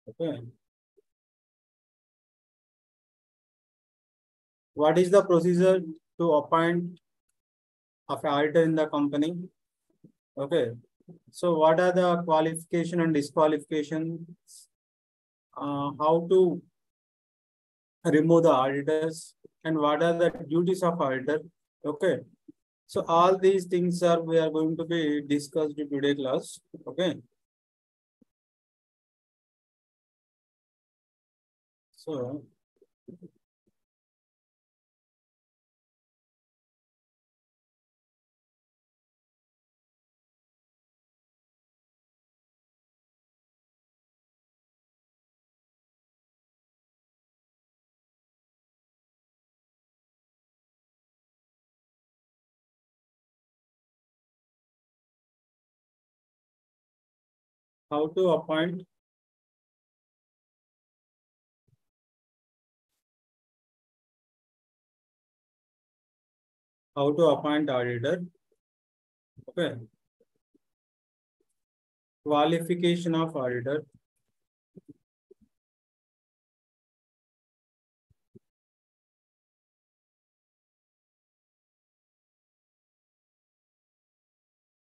Okay. What is the procedure to appoint of an auditor in the company? Okay. So what are the qualification and disqualifications? How to remove the auditors and what are the duties of auditor? Okay. So all these things are we are going to be discussed in today class. Okay. So how to appoint auditor. Okay. Qualification of auditor.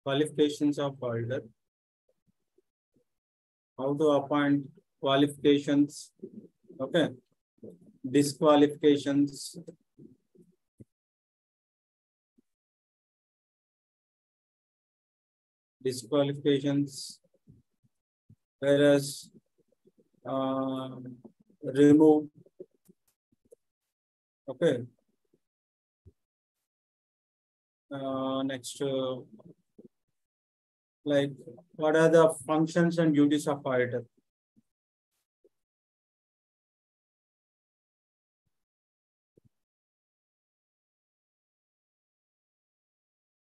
Qualifications of auditor. How to appoint qualifications. Okay. Disqualifications. Disqualifications. Whereas remove. Okay. Next, like what are the functions and duties of auditor?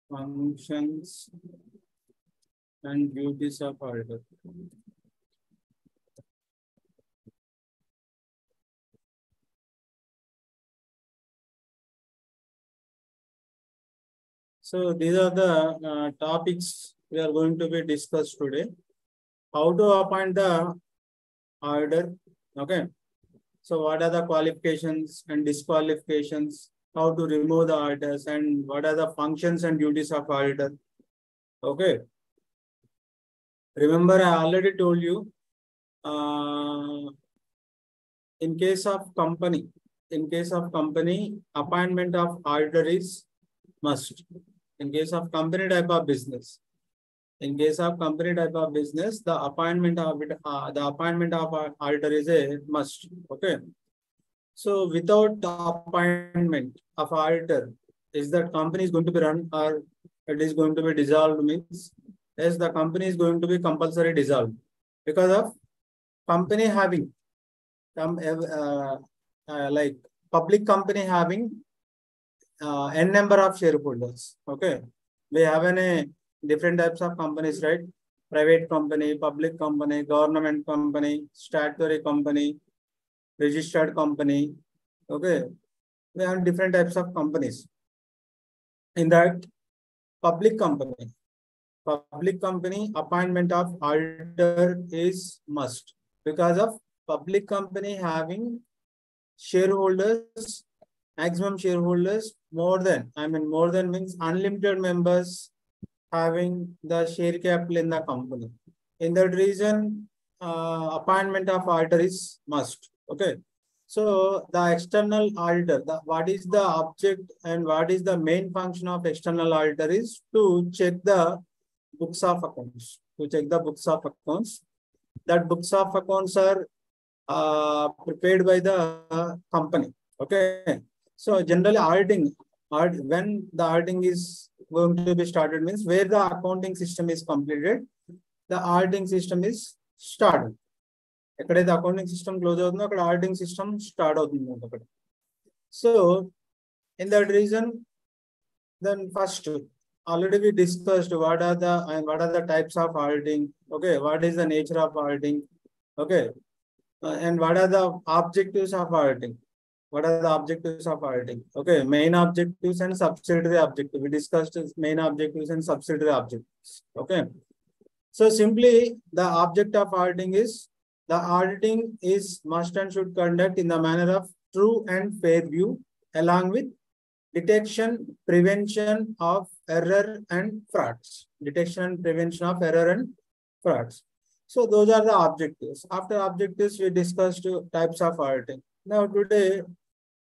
Functions and duties of auditor. So these are the topics we are going to be discussed today. How to appoint the auditor? Okay. So what are the qualifications and disqualifications? How to remove the auditors and what are the functions and duties of auditor? Okay. Remember, I already told you, in case of company, appointment of auditor is must. In case of company type of business, the appointment of auditor is a must. Okay. So without the appointment of auditor, is that company is going to be run or it is going to be dissolved? Means yes, the company is going to be compulsory dissolved because of company having like public company having n number of shareholders. Okay, we have a different types of companies, right? Private company, public company, government company, statutory company, registered company. Okay, we have different types of companies. In that public company appointment of auditor is must because of public company having shareholders, maximum shareholders more than means unlimited members having the share capital in the company. In that reason, appointment of auditor is must. Okay. So the external auditor, what is the object and what is the main function of external auditor is to check the books of accounts. That books of accounts are prepared by the company. Okay. So generally when the auditing is going to be started means where the accounting system is completed, the auditing system is started. The accounting system close out, auditing system start out. So in that reason, then first already we discussed what are the types of auditing. Okay, what is the nature of auditing? Okay, and what are the objectives of auditing? Okay, main objectives and subsidiary objectives. We discussed main objectives and subsidiary objectives. Okay. So simply the object of auditing is the auditing is must and should conduct in the manner of true and fair view, along with detection, prevention of error and frauds. Detection and prevention of error and frauds. So those are the objectives. After objectives, we discussed types of auditing. Now today,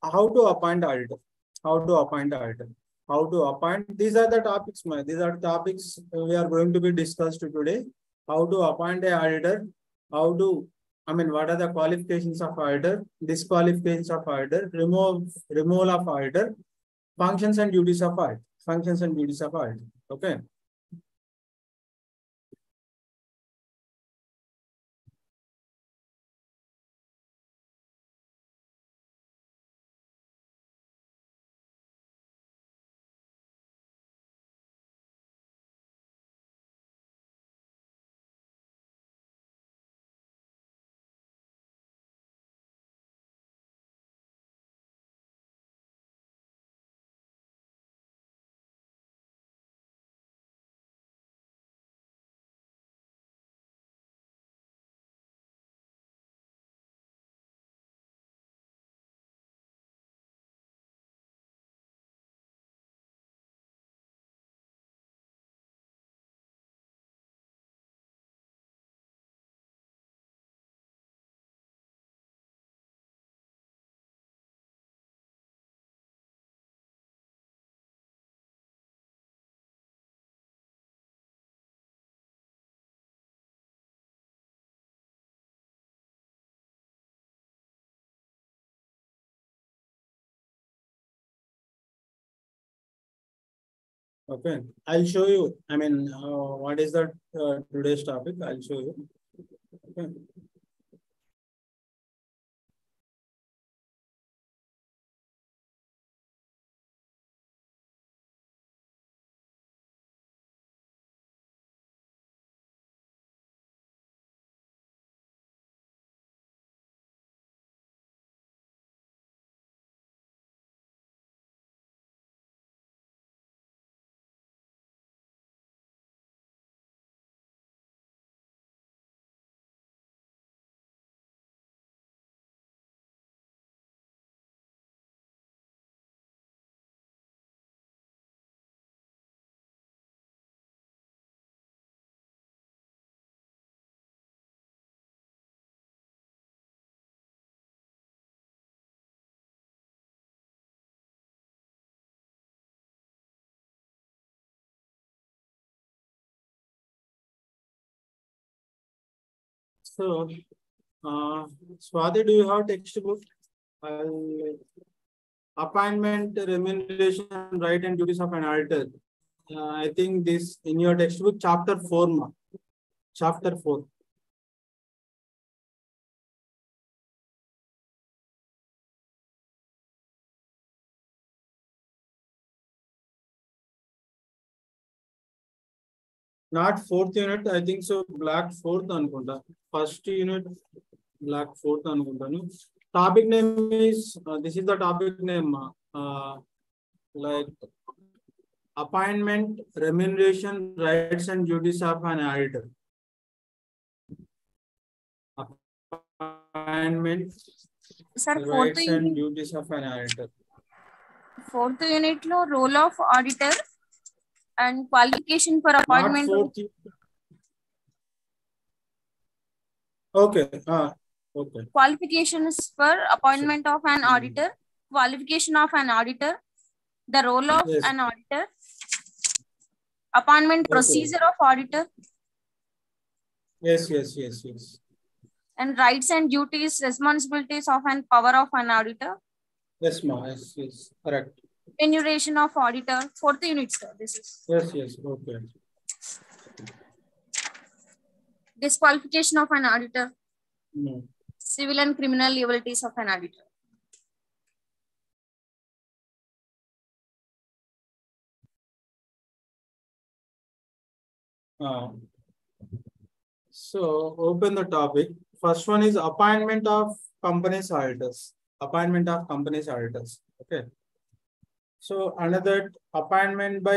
how to appoint auditor? How to appoint auditor? How to appoint? These are the topics. These are topics we are going to be discussed today. How to appoint a auditor? How to, what are the qualifications of auditor? Disqualifications of auditor? Removal of auditor? Functions and duties of audit. Functions and duties of audit. Okay. Okay, I'll show you. What is the today's topic? I'll show you. Okay. So, Swati, do you have textbook? Appointment, remuneration, right and duties of an auditor. I think this in your textbook, chapter 4, ma. Chapter 4. Not fourth unit, I think so. Black fourth anukunta. First unit, black fourth anukuntanu. Topic name is this is the topic name. Like appointment, remuneration, rights and duties of an auditor. Appointment, Sir, rights and duties of an auditor. Fourth unit lo role of auditor and qualification for appointment. Not fourth. Okay. Okay. Qualifications for appointment of an auditor, qualification of an auditor, the role of an auditor, appointment procedure of auditor. Yes. And rights and duties, responsibilities of and power of an auditor. Yes, ma. Yes. Correct. Remuneration of auditor. Fourth unit, sir. This is. Yes. Okay. Disqualification of an auditor. No. Civil and criminal liabilities of an auditor. So open the topic. First one is appointment of companies auditors. Appointment of companies auditors. Okay. So another appointment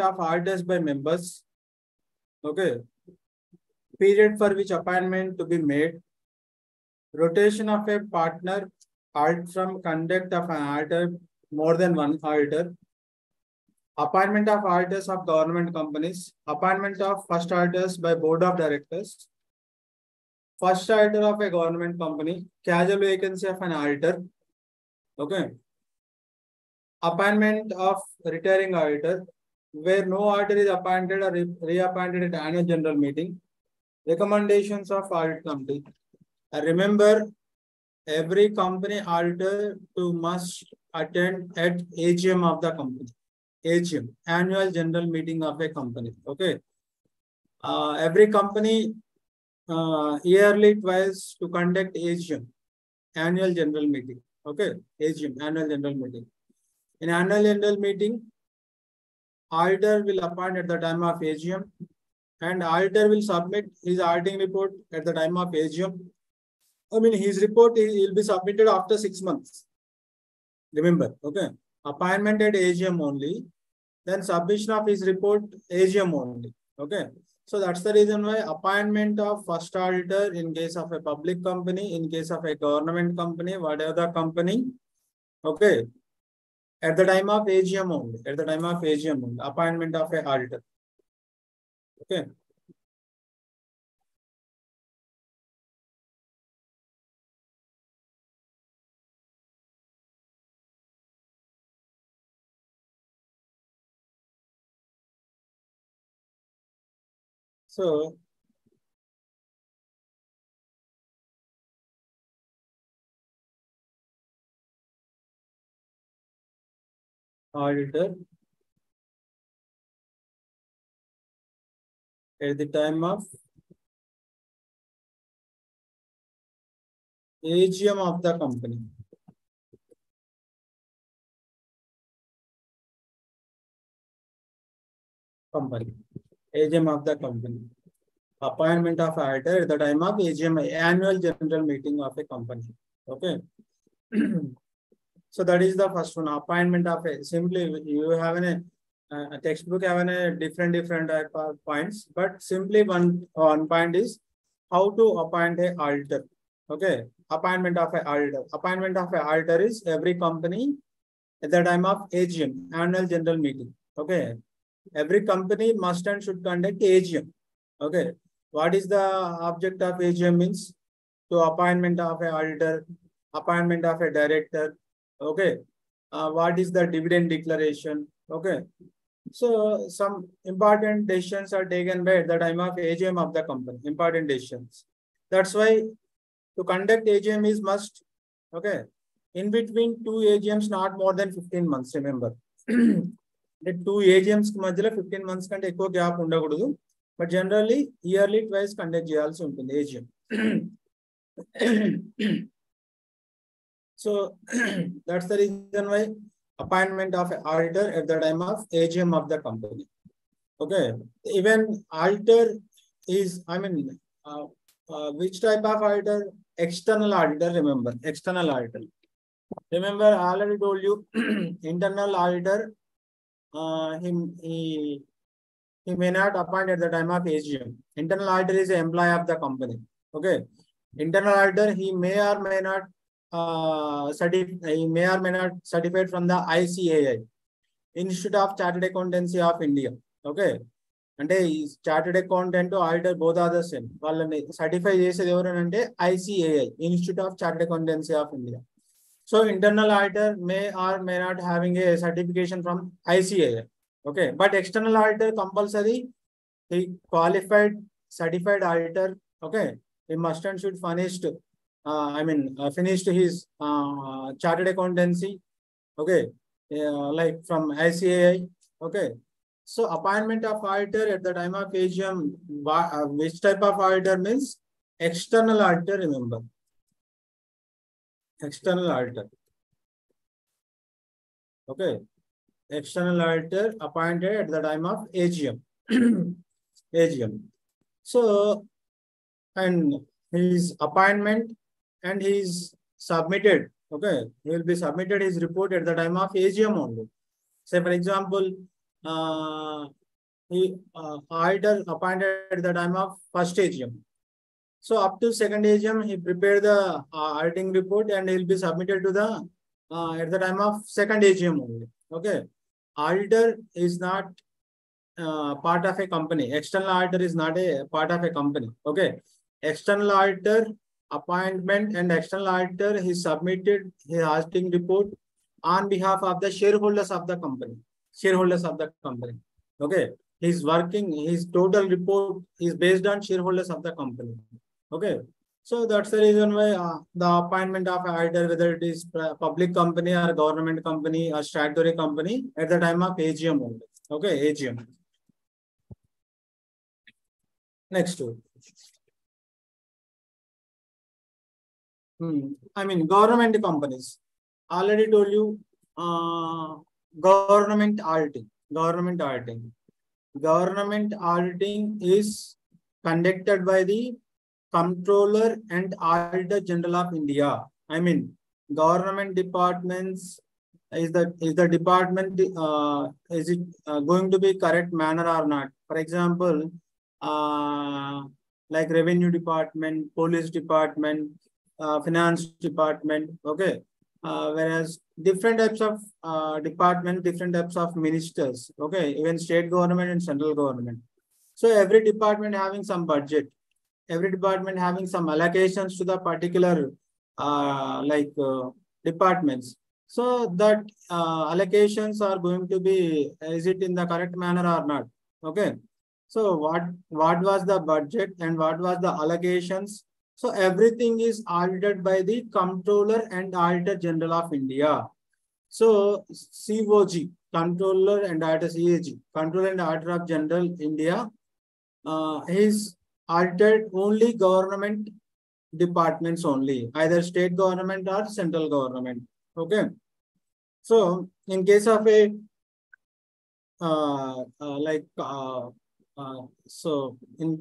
of auditors by members. Okay. period for which appointment to be made, rotation of a partner, halt from conduct of an auditor, more than one auditor, appointment of auditors of government companies, appointment of first auditors by board of directors, first auditor of a government company, casual vacancy of an auditor, okay, appointment of retiring auditor, where no auditor is appointed or reappointed at annual general meeting, recommendations of audit committee. Remember, every company auditor must attend at AGM of the company. AGM, annual general meeting of a company. Okay. Every company yearly twice to conduct AGM, annual general meeting. Okay. AGM, annual general meeting. In annual general meeting, auditor will appoint at the time of AGM, and auditor will submit his auditing report at the time of AGM. I mean, his report will be submitted after 6 months. Remember, okay. Appointment at AGM only, then submission of his report AGM only. Okay. So that's the reason why appointment of first auditor in case of a public company, in case of a government company, whatever the company, okay, at the time of AGM only, at the time of AGM only, appointment of a auditor. Okay. So auditor at the time of AGM of the company. AGM of the company. Appointment of auditor at the time of AGM, annual general meeting of a company. Okay. So that is the first one. Appointment of a, simply you have a textbook having a different type of points, but simply one point is how to appoint a auditor. Okay. Appointment of a auditor. Appointment of a auditor is every company at the time of AGM, annual general meeting. Okay. Every company must and should conduct AGM. Okay. What is the object of AGM means? To appointment of a auditor, appointment of a director. Okay. What is the dividend declaration? Okay. So some important decisions are taken by at the time of AGM of the company. Important decisions. That's why to conduct AGM is must. Okay. In between two AGMs, not more than 15 months. Remember. The two AGMs మధ్యలో 15 months కంటే ఎక్కువ gap ఉండకూడదు. But generally yearly twice conduct చేయాల్సి ఉంటుంది AGM. So that's the reason why appointment of an auditor at the time of AGM of the company. Okay. Even auditor is, I mean, which type of auditor? External auditor. Remember, external auditor. Remember, I already told you internal auditor. He may not appoint at the time of AGM. Internal auditor is an employee of the company. Okay. Internal auditor, he may or may not certified from the ICAI, Institute of Chartered Accountancy of India. Okay. అంటే ఈ chartered accountant auditor both are the same. వాళ్ళని certify చేసేది ఎవరనంటే ICAI, Institute of Chartered Accountancy of India. So internal auditor may or may not having a certification from ICAI. Okay. But external auditor compulsory, he qualified certified auditor. Okay. He must and should finished finished his chartered accountancy. Okay. Like from ICAI. Okay. So appointment of auditor at the time of AGM, which type of auditor means? External auditor, remember. External auditor. Okay. External auditor appointed at the time of AGM. AGM. So, and his appointment and his submitted. Okay. He will be submitted his report at the time of AGM only. Say for example, auditor appointed at the time of first AGM. So up to second AGM, he prepared the auditing report and he'll be submitted to the at the time of second AGM only. Okay, auditor is not part of a company. External auditor is not a part of a company. Okay, external auditor appointment and external auditor he submitted his auditing report on behalf of the shareholders of the company. Shareholders of the company. Okay, he's working. His total report is based on shareholders of the company. Okay, so that's the reason why the appointment of auditor, whether it is public company or government company or statutory company, at the time of AGM only. Okay, AGM. Next one. I mean, government companies. Already told you, government auditing. Government auditing. Government auditing is conducted by the Comptroller and Auditor General of India. I mean, government departments is the department is it going to be correct manner or not? For example, like revenue department, police department, finance department. Okay, whereas different types of department, different types of ministers. Okay, even state government and central government. So every department having some budget. Every department having some allocations to the particular departments. So that allocations are going to be, is it in the correct manner or not? Okay. So what was the budget and what was the allocations? So everything is audited by the Comptroller and Auditor General of India. So COG, Comptroller and Auditor CAG, Comptroller and Auditor of General India, is audited only government departments only, either state government or central government. Okay. So in case of a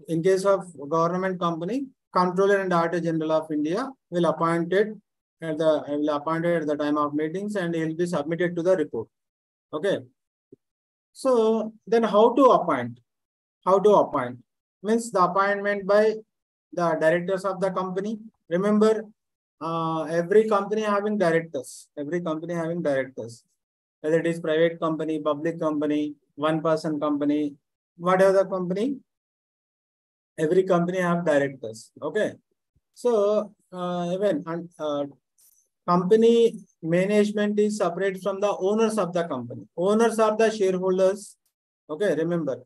in case of government company, Comptroller and Auditor General of India will appointed at the time of meetings and he will be submitted to the report. Okay. So then how to appoint? How to appoint? Means the appointment by the directors of the company. Remember, every company having directors. Every company having directors. Whether it is private company, public company, one-person company, whatever the company, every company have directors. Okay. So even company management is separate from the owners of the company. Owners are the shareholders. Okay, remember,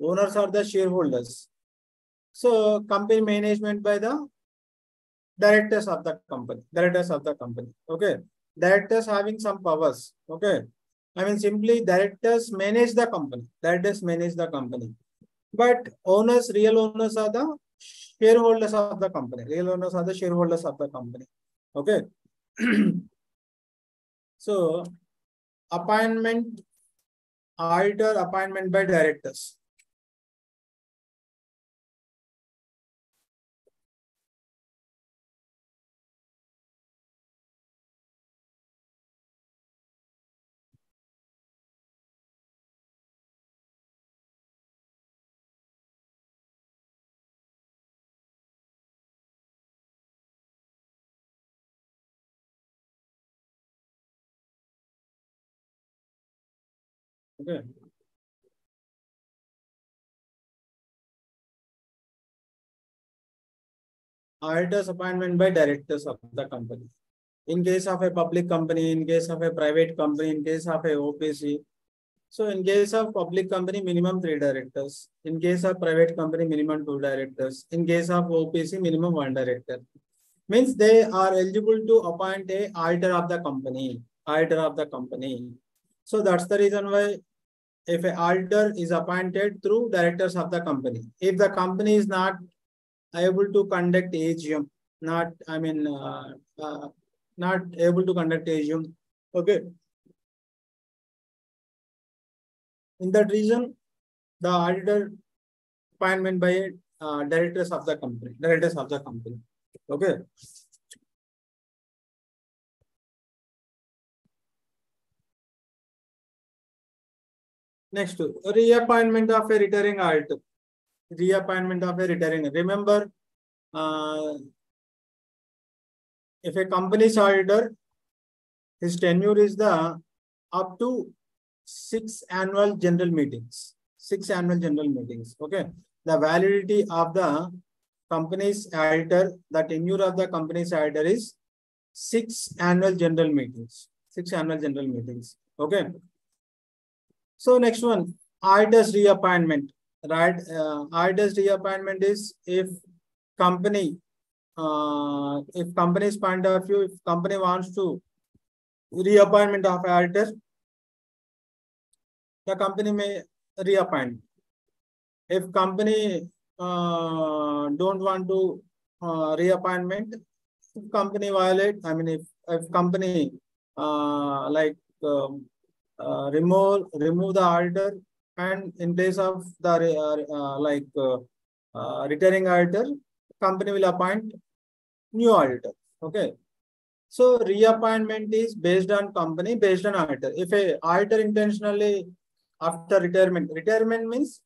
owners are the shareholders. So company management by the directors of the company. Directors of the company. Okay. Directors having some powers. Okay. I mean, simply directors manage the company. Directors manage the company. But owners, real owners are the shareholders of the company. Real owners are the shareholders of the company. Okay. So appointment, auditor appointment by directors. Okay. Auditors appointment by directors of the company. In case of a public company, in case of a private company, in case of a OPC. So in case of public company, minimum 3 directors. In case of private company, minimum 2 directors. In case of OPC, minimum 1 director. Means they are eligible to appoint a auditor of the company. Auditor of the company. So that's the reason why if an auditor is appointed through directors of the company. If the company is not able to conduct AGM, not able to conduct AGM. Okay. In that reason, the auditor appointment by directors of the company. Directors of the company. Okay. Next, reappointment of a returning auditor. Reappointment of a returning. Remember, if a company's auditor, his tenure is the up to 6 annual general meetings. 6 annual general meetings. Okay. The validity of the company's auditor, the tenure of the company's auditor is 6 annual general meetings. 6 annual general meetings. Okay. So next one, auditor's reappointment. Right. Auditor's reappointment is if company's point of view, if company wants to reappointment of auditor, the company may reappoint. If company don't want to reappointment, if company violate, I mean, if company remove the auditor, and in place of the returning auditor, company will appoint new auditor. Okay. So reappointment is based on company, based on auditor. If a auditor intentionally after retirement means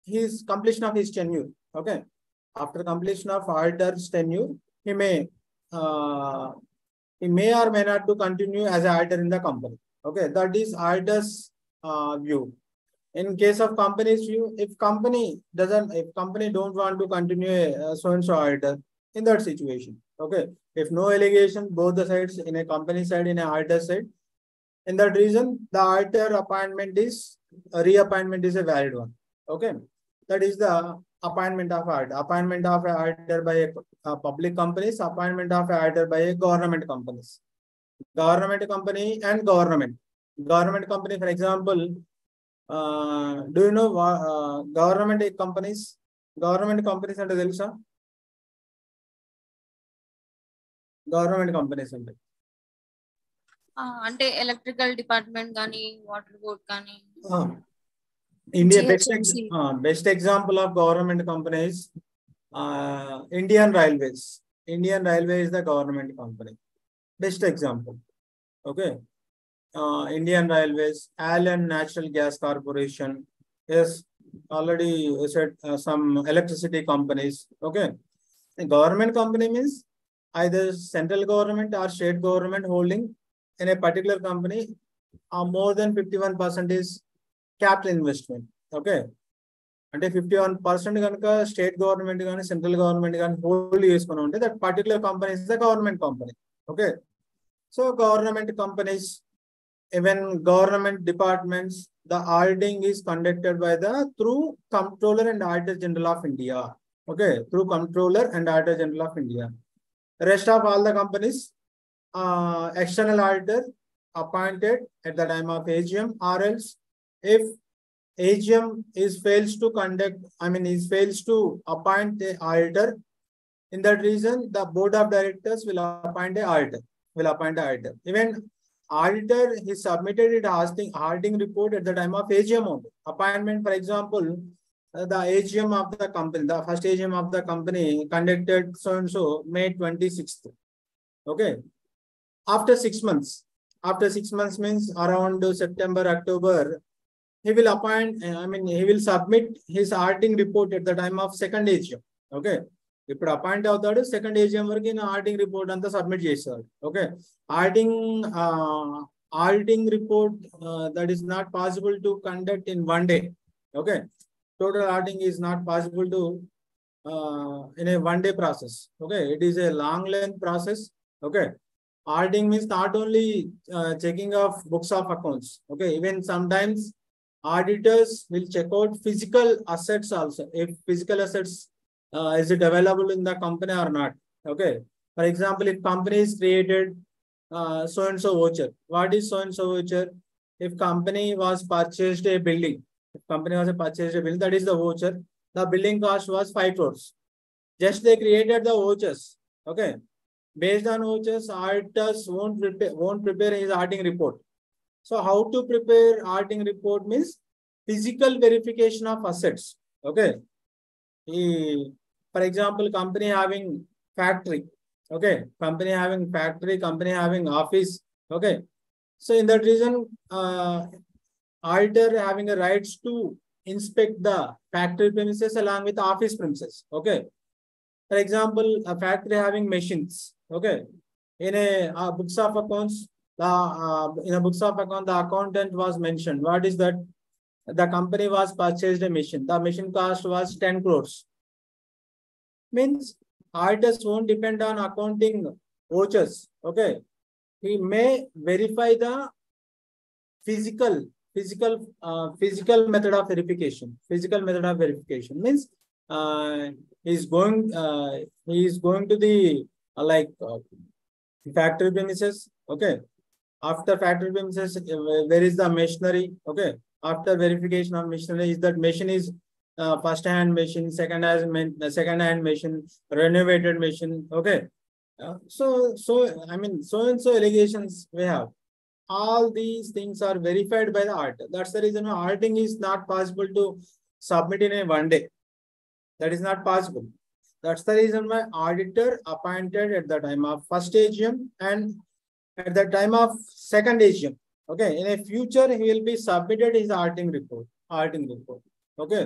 his completion of his tenure. Okay. After completion of auditor's tenure, he may or may not to continue as an auditor in the company. Okay. That is auditor's view. In case of company's view, if company don't want to continue so-and-so auditor in that situation. Okay. If no allegation, both the sides, in a company side, in a auditor side, in that reason, the auditor reappointment is a valid one. Okay. That is the appointment of auditor. Appointment of an auditor by a public companies, appointment of an auditor by a government companies. Government company and government. Government company, for example, do you know government companies? Government companies అంటే తెలుసా? Government companies అంటే electrical department కానీ water board కానీ India best example of government companies, Indian Railways. Indian Railway is the government company. Best example. Okay. Indian Railways, Allen Natural Gas Corporation. Yes, already said some electricity companies. Okay. A government company means either central government or state government holding in a particular company more than 51% is capital investment. Okay. అంటే 51% కనుక state government కానీ central government కానీ hold చేసుకుని ఉంటే that particular company is the government company. Okay. So government companies, even government departments, the auditing is conducted by through Comptroller and Auditor General of India. Okay, through Comptroller and Auditor General of India. The rest of all the companies, external auditor appointed at the time of AGM, or else if AGM fails to appoint a auditor, in that reason the board of directors will appoint a auditor. Even auditor, he submitted it auditing report at the time of AGM only. Appointment, for example, the AGM of the company, the first AGM of the company conducted so-and-so May 26th. Okay. After 6 months means around September, October, he will he will submit his auditing report at the time of second AGM. Okay. ఇప్పుడు appoint అవుతాడు, second AGM వరకు auditing report అంతా submit చేస్తాడు. Okay. Auditing report that is not possible to conduct in 1 day. Okay. Total auditing is not possible to in a 1 day process. Okay. It is a long length process. Okay. Auditing means not only checking of books of accounts. Okay. Even sometimes auditors will check out physical assets also. If physical assets is it available in the company or not? Okay. For example, if company is created so-and-so voucher. What is so-and-so voucher? If company was purchased a building, that is the voucher. The building cost was 5 crores. Just they created the vouchers. Okay. Based on vouchers, auditors won't prepare his auditing report. So how to prepare auditing report means physical verification of assets. Okay. For example, company having factory. Okay. Company having office. Okay. So in that reason, auditor having a rights to inspect the factory premises along with office premises. Okay. For example, a factory having machines. Okay. In a books of accounts, in a books of account, the accountant was mentioned. What is that? The company was purchased a machine. The machine cost was 10 crores. Means auditors won't depend on accounting vouchers. Okay. He may verify the physical method of verification. Physical method of verification means he is going to the factory premises. Okay. After factory premises, where is the machinery? Okay. After verification of machinery, is that machine is first hand machine, second hand machine, renovated machine. Okay. So and so allegations we have. All these things are verified by the auditor. That's the reason auditing is not possible to submit in a one day. That is not possible. That's the reason why auditor appointed at the time of first AGM and at the time of second AGM. Okay. In a future, he will be submitted his auditing report. Okay.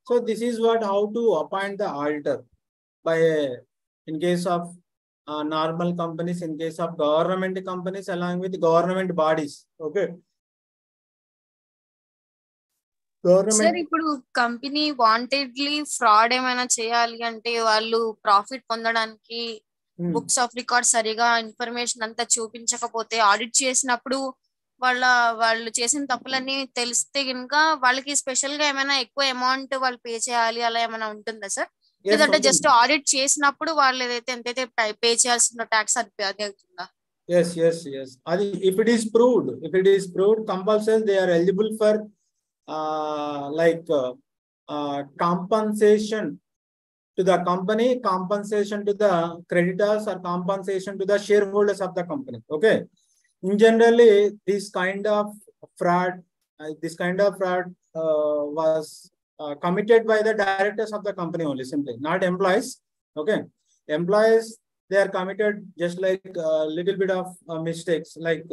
So this is how to appoint the auditor in case of normal companies, in case of government companies, along with government bodies. Okay. Sir ఇప్పుడు company wantedly fraud ఏమైనా చేయాలి అంటే వాళ్ళు profit పొందడానికి books of record సరిగా information అంతా చూపించకపోతే audit చేసినప్పుడు వాళ్ళు చేసిన తప్పులన్నీ తెలిస్తే కనుక వాళ్ళకి స్పెషల్ గా ఏమైనా ఎక్కువ అమౌంట్ వాళ్ళు పే చేయాలి అలా ఏమైనా ఉంటుందా సార్? లేదంటే జస్ట్ ఆడిట్ చేసినప్పుడు వాళ్ళు ఏదైతే ఎంతైతే పే చేయాల్సిన ట్యాక్స్ అది అవుతుందా? Yes. If it is proved, compulsory they are eligible for compensation to the company, compensation to the creditors, or compensation to the shareholders of the company. Okay. In generally, this kind of fraud was committed by the directors of the company only, simply, not employees. Okay. Employees, they are committed just like a little bit of mistakes, like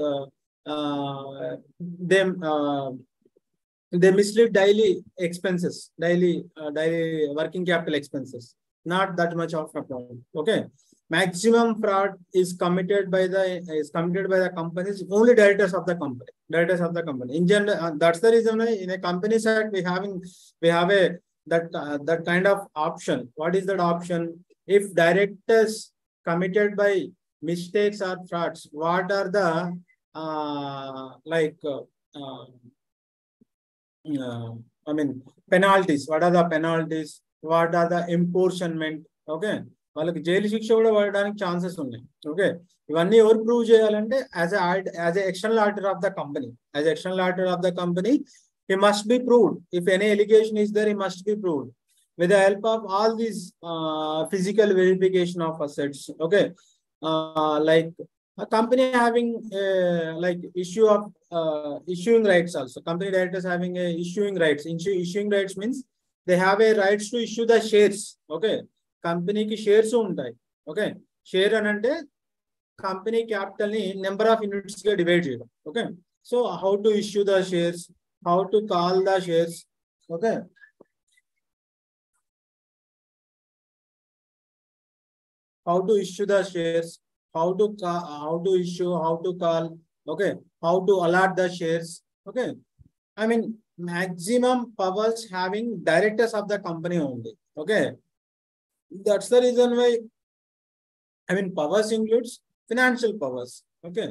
they mislead daily expenses, daily working capital expenses, not that much of a problem. Okay. Maximum fraud is committed by the companies, only directors of the company. In general, that's the reason why in a Companies Act we have that kind of option. What is that option? If directors committed by mistakes or frauds, what are the penalties? What are the penalties? What are the apportionment? Okay. వాళ్ళకి jail శిక్ష కూడా పడడానికి chances ఉన్నాయి. Okay. ఇవన్నీ ఎవరు prove చేయాలంటే as external auditor of the company he must be proved. If any allegation is there, he must be proved with the help of all these physical verification of assets. Okay. Like a company having issue of issuing rights also. Company directors having a issuing rights. Issuing rights means they have a rights to issue the shares. Okay. Company ki shares ఉంటాయి. Okay. Share అంటే company capital ni number of units గా divide చేయడం. Okay. So how to issue the shares, how to call the shares. Okay. How to issue the shares, how to issue, how to call. Okay. How to allot the shares. Okay. Maximum powers having directors of the company only. Okay. That's the reason why powers includes financial powers. Okay.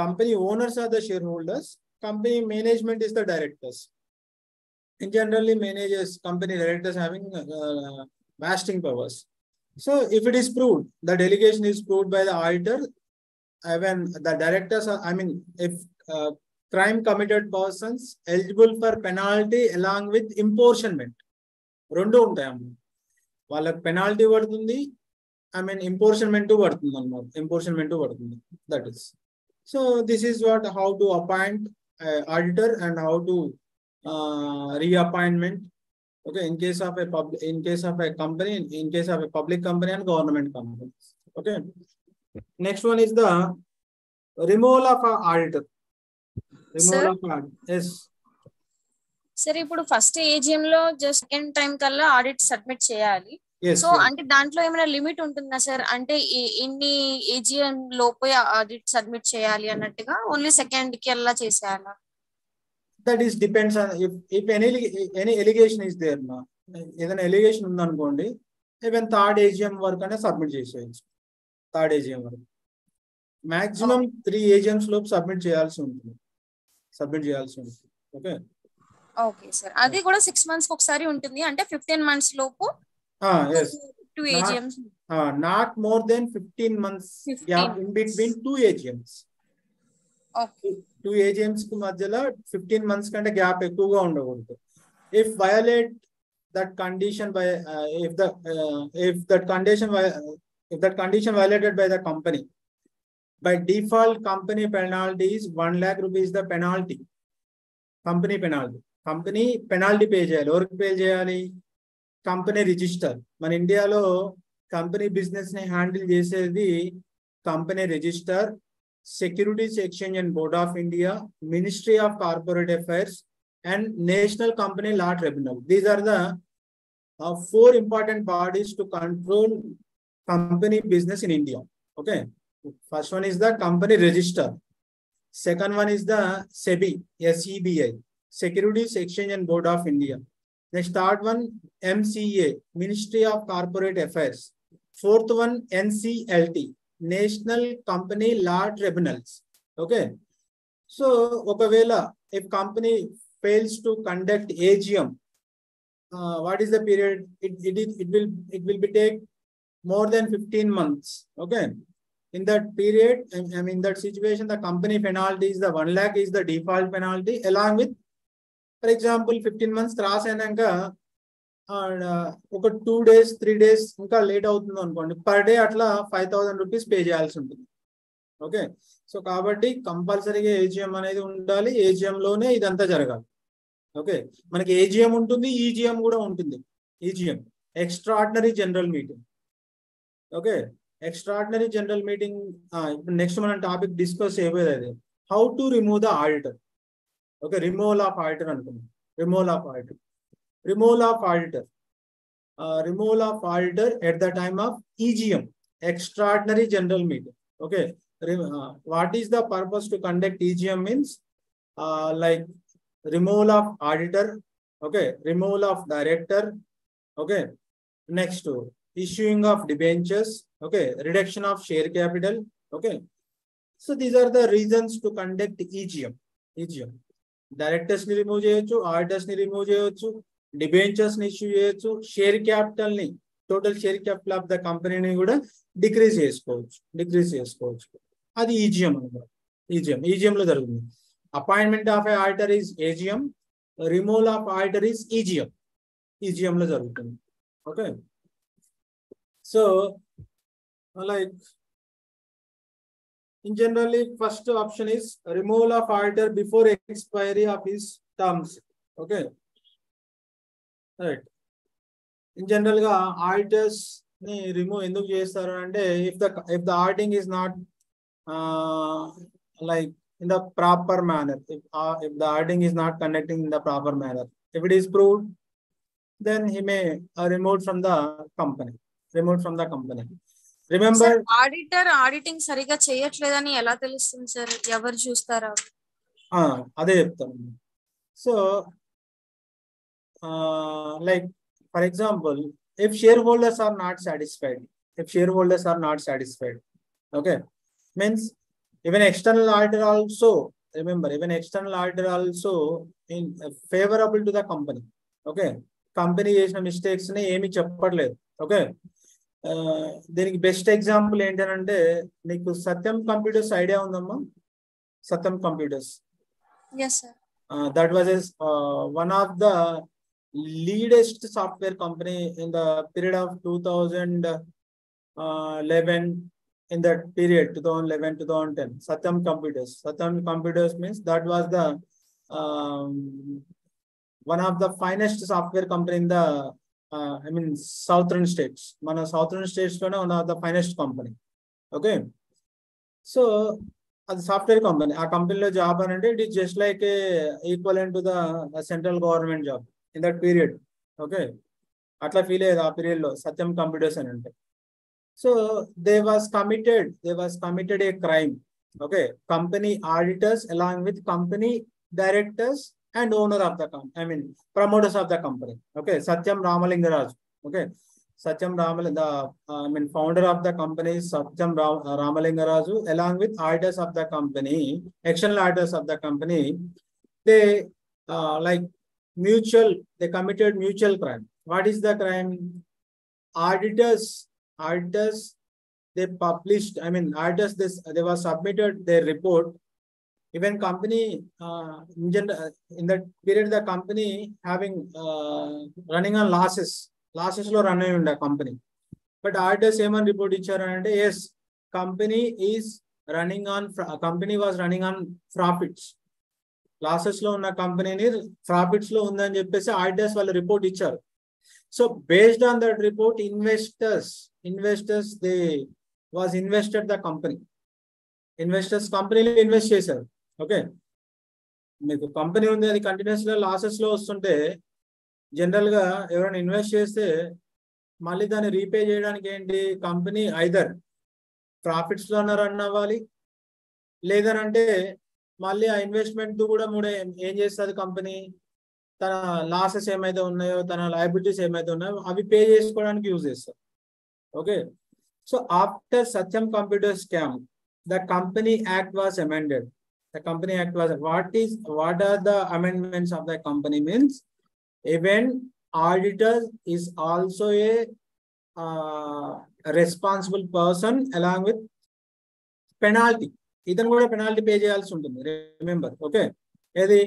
Company owners are the shareholders. Company management is the directors. In generally, company directors having vesting powers. So if it is proved, the delegation is proved by the auditor, when the directors are, if crime committed persons eligible for penalty along with apportionment. రెండు ఉంటాయమ్మ. వాళ్ళకి penalty పడుతుంది, apportionment పడుతుంది. That is. So this is how to appoint auditor and how to reappointment. Okay. In case of a company, in case of a public company and government company. Okay. Next one is the removal of auditor. Removal of auditor. Yes. సరే ఇప్పుడు first AGM లో just second time కల్లా audit submit చేయాలి. So అంటే దాంట్లో ఏమైనా limit ఉంటుందా sir? అంటే ఇన్ని ఏజిఎం లోపే ఆడిట్ సబ్మిట్ చేయాలి అన్నట్టుగా, ఓన్లీ సెకండ్ కి అలా చేసేయాలా? That is depends on if any allegation is there na, ఏదైనా ఎలిగేషన్ ఉందనుకోండి, ఈవెన్ థర్డ్ ఏజిఎం వరకు అనే సబ్మిట్ చేసేయచ్చు. థర్డ్ ఏజిఎం వరకు మాక్సిమం 3 ఏజిఎంస్ లోపు సబ్మిట్ చేయాల్సి ఉంటుంది. ఓకే ఓకే సార్, అది కూడా 6 months ఒకసారి ఉంటుంది అంటే 15 months లోపు two AGMs. Not more than 15 months gap in between 2 AGMs. Okay. 2 AGMs కి మధ్యలో 15 months కంటే గ్యాప్ ఎక్కువగా ఉండకూడదు. If violate that condition by if that condition violated by the company, by default company penalty is 1 lakh rupees the penalty. Company penalty pay చేయాలి. ఎవరికి pay చేయాలి? Company register. మన ఇండియాలో కంపెనీ బిజినెస్ ని handle చేసేది company register, securities exchange and board of India, ministry of corporate affairs and national company law tribunal. These are the 4 important bodies to control company business in India. Okay, first one is the company register, second one is the SEBI, SEBI, Securities Exchange and Board of India. Next third one MCA, Ministry of Corporate Affairs. Fourth one NCLT, National Company Law Tribunals. Okay, so okavela if company fails to conduct AGM, what is the period? It will be take more than 15 months. Okay, in that period, I mean that situation, the company penalty is the 1 lakh is the default penalty, along with, for example, 15 months cross అయినాక ఒక 2 days 3 days ఇంకా late అవుతుంది అనుకోండి, per day అట్లా 5,000 rupees pay చేయాల్సి ఉంటుంది. Okay, so కాబట్టి కంపల్సరీగా ఏజిఎం అనేది ఉండాలి. ఏజిఎం లోనే ఇదంతా జరగాలి. ఓకే, మనకి ఏజిఎం ఉంటుంది, ఈజిఎం కూడా ఉంటుంది. EGM extraordinary general meeting. Okay, extraordinary general meeting. ఇప్పుడు నెక్స్ట్ మనం టాపిక్ డిస్కస్ చేయబోయేది అది how to remove the auditor. Okay, removal of auditor అనుకున్నాం. Removal of auditor at the time of EGM, extraordinary general meeting. Okay, what is the purpose to conduct EGM means like removal of auditor, okay, removal of director, okay, next issuing of debentures, okay, reduction of share capital. Okay, so these are the reasons to conduct EGM. Directors ni remove cheyొచ్చు, auditors ni remove cheyొచ్చు, debentures ni issue cheyొచ్చు, share capital ni, total share capital of the company ni kuda decrease చేసుకోవచ్చు. అది EGM అన్నమాట. EGM లో జరుగుతుంది. Appointment of a auditor is AGM, removal of auditor is EGM లో జరుగుతుంది. Okay, so like in generally first option is removal of auditor before expiry of his terms. Okay, right. In general ga auditors ni remove enduku chestaru ante if the auditing is not like in the proper manner, if the auditing is not conducting in the proper manner, if it is proved, then he may removed from the company. Remember auditor auditing సరిగా చేయట్లేదని ఎలా తెలుస్తుంది sir? ఎవరు చూస్తారా? అదే చెప్తాను. So like for example if shareholders are not satisfied, okay, means even external auditor also, remember, even external auditor also in favorable to the company. Okay, company చేసిన mistakes ని ఏమి చెప్పట్లేదు. ఓకే, దీనికి బెస్ట్ ఎగ్జాంపుల్ ఏంటంటే నీకు సత్యం computers idea ఉందమ్మా? Satyam computers, that was one of the leadest software company in the period of 2011, in that period 2011-2010. Satyam computers means that was the one of the finest software company in the I mean southern states. Mana southern states lone one of the finest company. Okay, so అది software company. ఆ కంపెనీలో job అని అంటే it is just like equivalent to the central government job in that period. Okay, అట్లా feel అయ్యేది ఆ period లో సత్యం computers అని అంటే. So they was committed A crime. Okay, company auditors along with company directors and owner of the company, I mean promoters of the company. Okay, Satyam Ramalingarazu. Okay, Satyam Ramal, I mean founder of the company Satyam Ramalingarazu, along with auditors of the company, external auditors of the company, they like they committed mutual crime. What is the crime? Auditors, they published, I mean auditors, they were submitted their report. Even company in that period the company having running on losses లో run అయి ఉండే company. But auditors ఏమని report ఇచ్చారంటే yes, company was running on profits. Losses లో ఉన్న కంపెనీని profits లో ఉందని చెప్పేసి ఆడిటర్స్ వాళ్ళు రిపోర్ట్ ఇచ్చారు. So based on that report investors they was invested the company. Investors కంపెనీలో ఇన్వెస్ట్ చేశారు. ఓకే, మీకు కంపెనీ ఉంది, అది కంటిన్యూస్ గా లాసెస్ లో వస్తుంటే జనరల్ గా ఎవరైనా ఇన్వెస్ట్ చేస్తే మళ్ళీ దాన్ని రీపే చేయడానికి ఏంటి, కంపెనీ ఐదర్ ప్రాఫిట్స్ లో రన్ అవ్వాలి, లేదనంటే మళ్ళీ ఆ ఇన్వెస్ట్మెంట్ కూడా ఏం చేస్తుంది కంపెనీ, తన లాసెస్ ఏమైతే ఉన్నాయో, తన లయబిలిటీస్ ఏమైతే ఉన్నాయో అవి పే చేసుకోవడానికి యూజ్ చేస్తారు. Okay, so after Satyam computer scam the Company Act was amended. The Company Act was, what are the amendments of the company means? Even auditor is also a responsible person along with penalty. ఇతను కూడా penalty pay చేయాల్సి ఉంటుంది. Remember, okay, ఏది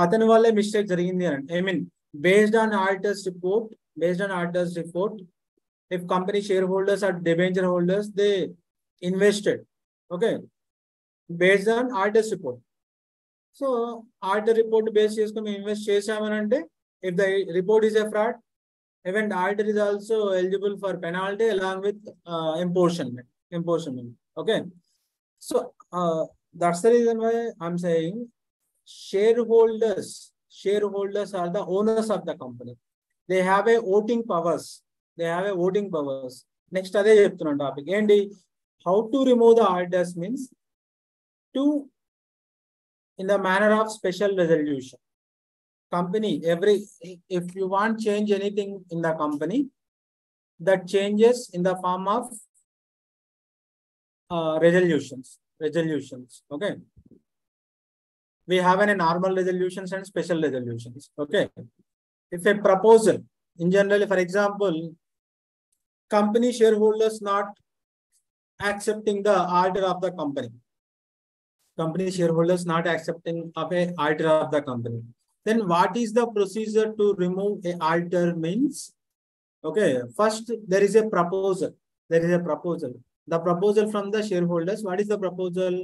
అతని వల్లే mistake జరిగింది అని. I mean based on auditor's report, if company shareholders or debenture holders, they invested, okay, based on auditor's report. So auditor report based చేసుకొని invest చేసామనంటే, if the report is a fraud, even the auditor is also eligible for penalty along with apportionment. Okay, so that's the reason why I'm saying shareholders are the owners of the company. They have a voting powers. Next అదే చెప్తున్నాను topic ఏంటి, how to remove the auditors means to in the manner of special resolution. Company, if you want change anything in the company, that changes in the form of resolutions. Okay, we have a normal resolutions and special resolutions. Okay, if a proposal in general, for example, company shareholders not accepting the auditor of the company, then what is the procedure to remove a auditor means? Okay, first there is a proposal. The proposal from the shareholders, what is the proposal?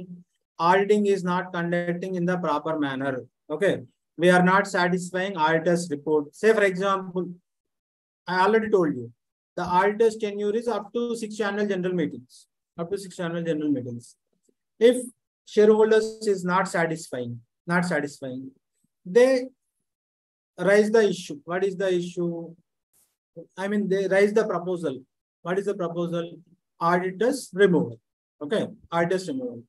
Auditing is not conducting in the proper manner. Okay, we are not satisfying auditor's report. Say for example, I already told you the auditor's tenure is up to 6 annual general meetings. If shareholders is not satisfying, they raise the issue. What is the issue? I mean, they raise the proposal. What is the proposal? Auditors removal. Okay, auditors removal.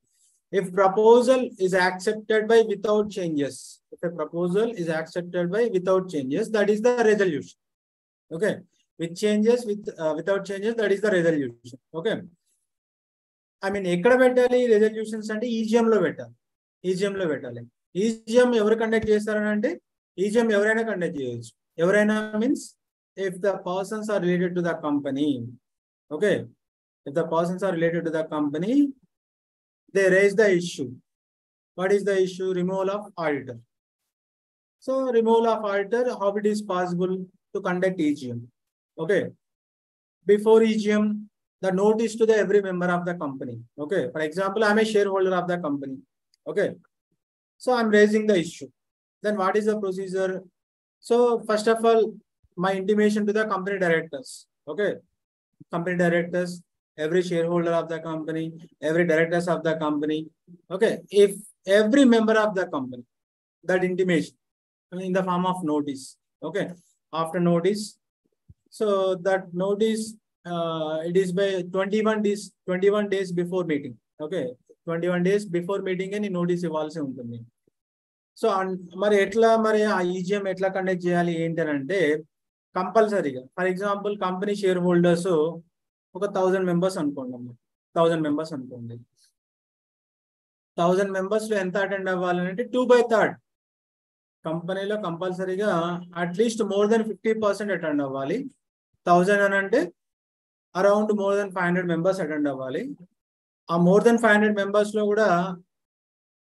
If proposal is accepted by without changes, that is the resolution. Okay, with changes, without changes, that is the resolution. Okay, I mean ఎక్కడ పెట్టాలి resolutions అంటే EGM లో పెట్టాలి. EGM ఎవరు conduct చేస్తారని అంటే, EGM ఎవరైనా conduct చేయొచ్చు. ఎవరైనా means if the persons are related to the company. Okay, if the persons are related to the company, they raise the issue. What is the issue? Removal of auditor. So removal of auditor, how it is possible to conduct EGM? Okay, before EGM, the notice to the every member of the company. Okay, for example, I'm a shareholder of the company. Okay, so I'm raising the issue. Then what is the procedure? So first of all, my intimation to the company directors. Okay, company directors, every shareholder of the company, every directors of the company. Okay, if every member of the company, that intimation in the form of notice. Okay, after notice, so that notice it is by 21 days before meeting. Okay, 21 days before meeting any notice ఇవ్వాల్సి ఉంటుంది. So మరి ఎట్లా మరి ఆ EGM ఎట్లా conduct చేయాలి ఏంటంటే కంపల్సరీగా for example company share holders ఒక 1000 మెంబర్స్ అనుకోండి. 1000 మెంబర్స్ అనుకోండి. 1000 మెంబర్స్ లో ఎంత అటెండ్ అవ్వాలంటే 2/3 కంపెనీలో కంపల్సరీగా అట్లీస్ట్ మోర్ దెన్ 50% అటెండ్ అవ్వాలి. 1000 అని అంటే around more than 500 members attend అవ్వాలి. ఆ మోర్ దెన్ 500 మెంబర్స్ లో కూడా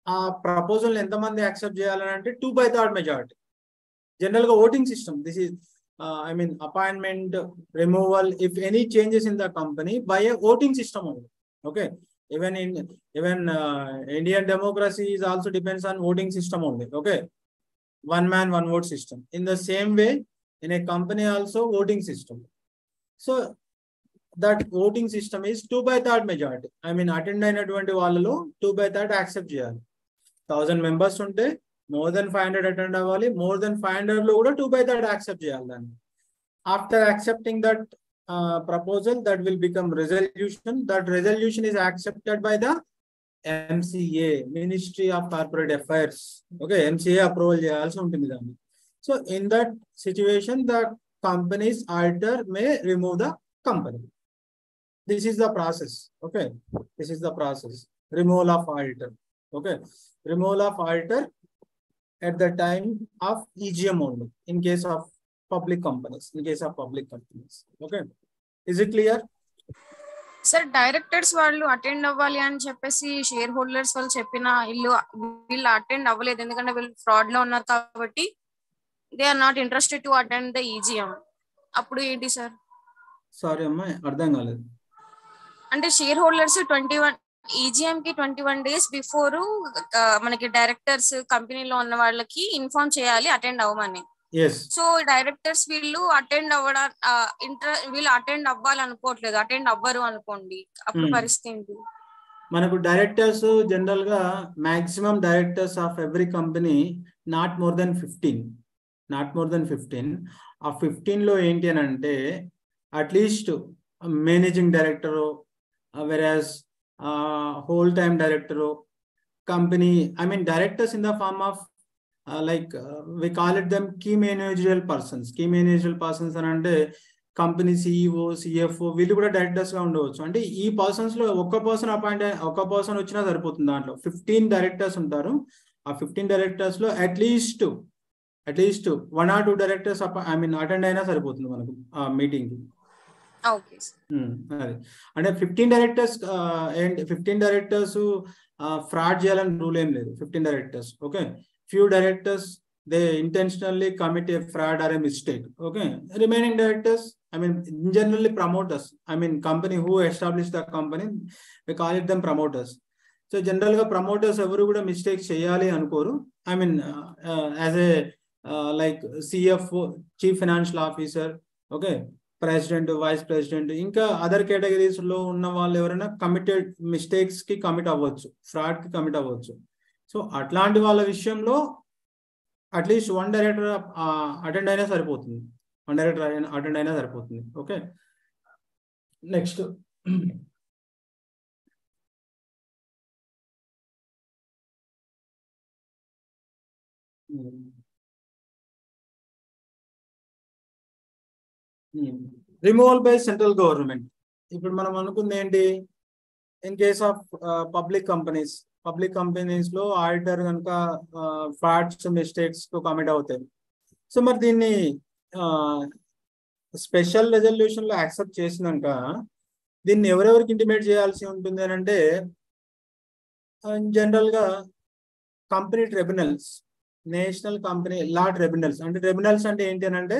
ఆ ప్రపోజల్ ఎంతమంది యాక్సెప్ట్ చేయాలని అంటే 2/3 మెజారిటీ. జనరల్ గా voting system this is appointment removal if any changes in the company by a voting system only. Okay, even Indian democracy is also depends on voting system only. Okay, one man one vote system. In the same way in a company also voting system. So that voting system is 2/3 majority. Attend అయినటువంటి వాళ్ళలో 2/3 accept చేయాలి. 1000 members ఉంటే more than 500 attend అవ్వాలి. More than 500 లో కూడా 2/3 accept చేయాలి దాన్ని. After accepting that proposal, that will become resolution. That resolution is accepted by the MCA, Ministry of Corporate Affairs. Okay, MCA approval చేయాల్సి ఉంటుంది దాన్ని. So in that situation the company's auditor may remove the company. This is the process. Okay, this is the process. Removal of auditor. Okay, removal of auditor at the time of EGM only in case of public companies. In case of public companies. Okay, is it clear? Sir directors వాళ్ళు attend అవ్వాలి అని చెప్పేసి share holders వాళ్ళు చెప్పిన వీళ్ళు attend అవ్వలేదు ఎందుకంటే వీళ్ళు ఫ్రాడ్ లో ఉన్నారు కాబట్టి they are not interested to attend the EGM. అప్పుడు ఏంటి సార్? సారీ అమ్మా, అర్థం కాలేదు. అంటే షేర్ హోల్డర్స్ 21 ఈజీఎం కి 21 days బిఫోర్ మనకి డైరెక్టర్స్ కంపెనీలో ఉన్న వాళ్ళకి ఇన్ఫార్మ్ చేయాలి అటెండ్ అవ్వమని. సో డైరెక్టర్స్ వీళ్ళు అటెండ్ అవ్వాలనుకోవట్లేదు, అటెండ్ అవ్వరు అనుకోండి, అప్పుడు పరిస్థితి ఏంటి? మనకు డైరెక్టర్స్ జనరల్ గా maximum directors of every company not more than 15. ఆ 15 లో ఏంటి అని అంటే at least managing director, whereas whole time director, company directors in the form of we call it them key managerial persons. Key managerial persons అని అంటే company CEO, CFO వీళ్ళు కూడా directors గా ఉండవచ్చు. అంటే ఈ పర్సన్స్ లో ఒక్క పర్సన్ వచ్చినా సరిపోతుంది. దాంట్లో 15 డైరెక్టర్స్ ఉంటారు. ఆ 15 డైరెక్టర్స్ లో అట్లీస్ట్ 1 or 2 డైరెక్టర్స్ అటెండ్ అయినా సరిపోతుంది మనకు ఆ మీటింగ్ కి. అది అంటే 15 డైరెక్టర్స్ ఫ్రాడ్ చేయాలని రూల్ ఏం లేదు. 15 directors. Okay, few directors they intentionally commit a fraud or a mistake. Okay, remaining directors generally promoters, company who established the company, we call it them promoters. So general ga promoters every kuda mistakes cheyali anukoru. As a like CFO, chief financial officer, okay, president, vice president, ఇంకా other categories లో ఉన్న వాళ్ళు ఎవరైనా committed mistakes కి commit అవ్వచ్చు, fraud కి commit అవ్వచ్చు. So అట్లాంటి వాళ్ళ విషయంలో అట్లీస్ట్ 1 డైరెక్టర్ అటెండ్ అయినా సరిపోతుంది. Okay, next removal by central government. ఇప్పుడు మనం అనుకుంది ఏంటి, in case of public companies లో ఆడిటర్ కనుక ఫ్రాడ్స్, మిస్టేక్స్ కమిట్ అవుతాయి. సో మరి దీన్ని స్పెషల్ రెజల్యూషన్ లో యాక్సెప్ట్ చేసినాక దీన్ని ఎవరెవరికి ఇంటిమేట్ చేయాల్సి ఉంటుంది అని అంటే జనరల్ గా కంపెనీ ట్రిబ్యునల్స్, నేషనల్ కంపెనీ లా ట్రిబ్యునల్స్. అంటే ట్రిబ్యునల్స్ అంటే ఏంటి అని అంటే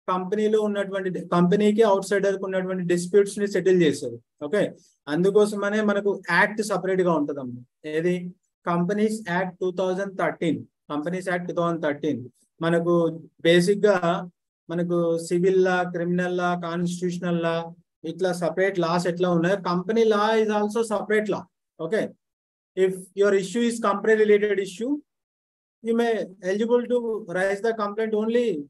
కంపెనీలో ఉన్నటువంటి కంపెనీకి అవుట్ సైడర్ ఉన్నటువంటి డిస్ప్యూట్స్ ని సెటిల్ చేస్తారు. ఓకే, అందుకోసమనే మనకు యాక్ట్ సపరేట్ గా ఉంటుందమ్మా. ఏది? Companies act 2013. మనకు బేసిక్ గా మనకు civil law, criminal law, constitutional law, itla separate laws etla unnay. Company law is also separate law. Okay. If your issue is company related issue, you may eligible to raise the complaint only,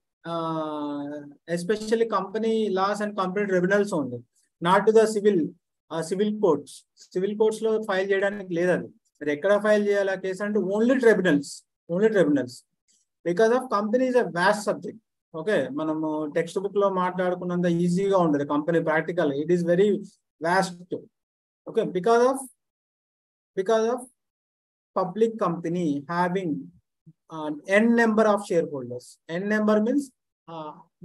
especially company laws and company tribunals only, not to the civil courts. Civil courts lo file cheyadaniki ledadu. మరి ఎక్కడ file చేయాలి ఆ case అంటే only tribunals because of company is a vast subject. Okay, మనము text book లో మాట్లాడుకున్నంత ఈజీగా ఉండదు company practical. It is very vast. Okay, because of public company having n number of shareholders. N number means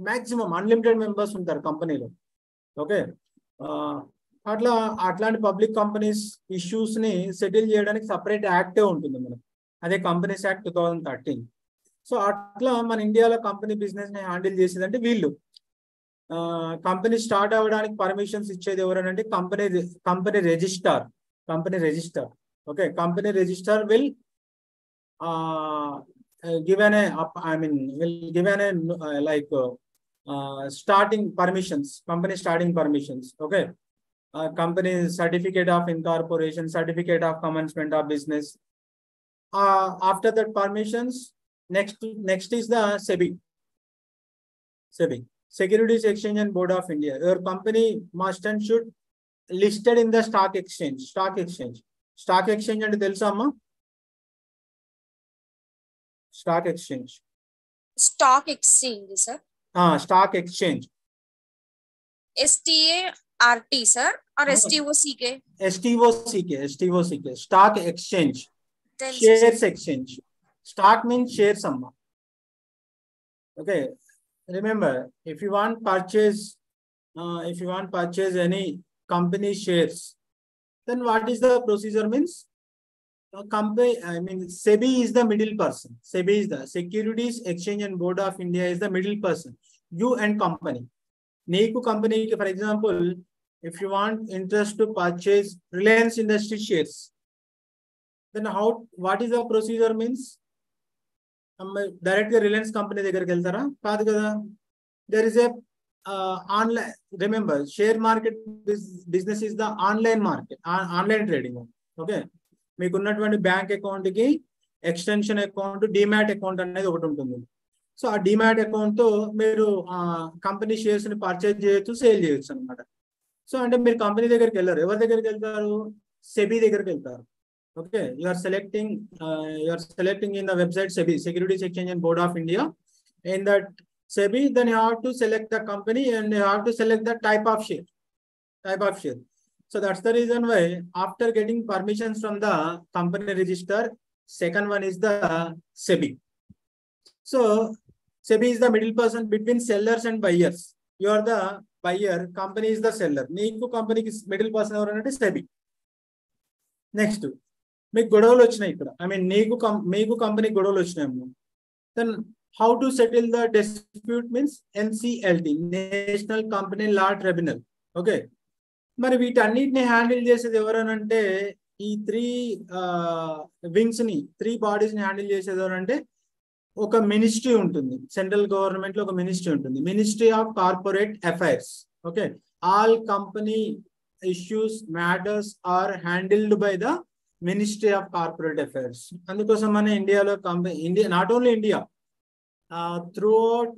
maximum unlimited members ఉంటారు కంపెనీలో. Okay, అట్లాంటి public companies issues ని settle చేయడానికి సపరేట్ యాక్టే ఉంటుంది మనకి, అదే కంపెనీస్ యాక్ట్ 2013. సో అట్లా మన ఇండియాలో కంపెనీ బిజినెస్ ని హ్యాండిల్ చేసేదంటే వీళ్ళు. కంపెనీ స్టార్ట్ అవ్వడానికి పర్మిషన్స్ ఇచ్చేది ఎవరనంటే company registrar. Okay, company register will give starting permissions, company starting permissions. Okay, company certificate of incorporation, certificate of commencement of business. After that permissions, next is the SEBI, Securities Exchange and Board of India. Your company must and should listed in the stock exchange. Stock exchange అంటే తెలుసా అమ్మా? Stock exchange sir. Stock exchange START sir or STOCK? STOCK stock exchange. Shares exchange. Stock means shares అమ్మా. Okay, remember, if you want purchase any company shares, then what is the procedure means? SEBI is the middle person. SEBI is the Securities Exchange and Board of India is the middle person. You and company. Neeku company, for example, if you want interest to purchase Reliance Industry shares, then what is the procedure means? Direct Reliance company దగ్గరికి వెళ్తారా? కాదు కదా. There is a online, remember, share market business is the online market, online trading. Okay, మీకు ఉన్నటువంటి bank account కి extension account, demat account అనేది ఒకటి ఉంటుంది. సో ఆ డిమాట్ అకౌంట్ తో మీరు కంపెనీ షేర్స్ ని పర్చేజ్ చేయొచ్చు, సేల్ చేయొచ్చు అనమాట. సో అంటే మీరు కంపెనీ దగ్గరికి వెళ్ళారు, ఎవరి దగ్గరికి వెళ్తారు? సెబీ దగ్గరికి వెళ్తారు. Okay, you are selecting in the website SEBI, Securities Exchange and Board of India. In that SEBI, then you have to select the company and you have to select the type of share. So that's the reason why after getting permissions from the company register, second one is the SEBI. So SEBI is the middle person between sellers and buyers. You are the buyer, company is the seller. Neeku company ki middle person evaranటే SEBI. Next, మీకు గొడవలు వచ్చినాయి ఇక్కడ, మీకు company గొడవలు వచ్చినాయి. Then how to settle the dispute means NCLT, National Company Law Tribunal. Okay, మరి వీటన్నిటిని handle చేసేది ఎవరనంటే ఈ 3 బాడీస్ ని హ్యాండిల్ చేసేది ఎవరంటే ఒక మినిస్ట్రీ ఉంటుంది. సెంట్రల్ గవర్నమెంట్ లో ఒక మినిస్ట్రీ ఉంటుంది, ministry of corporate affairs. Okay, all company issues matters are handled by the ministry of corporate affairs. అందుకోసం మన ఇండియాలో not only India, throughout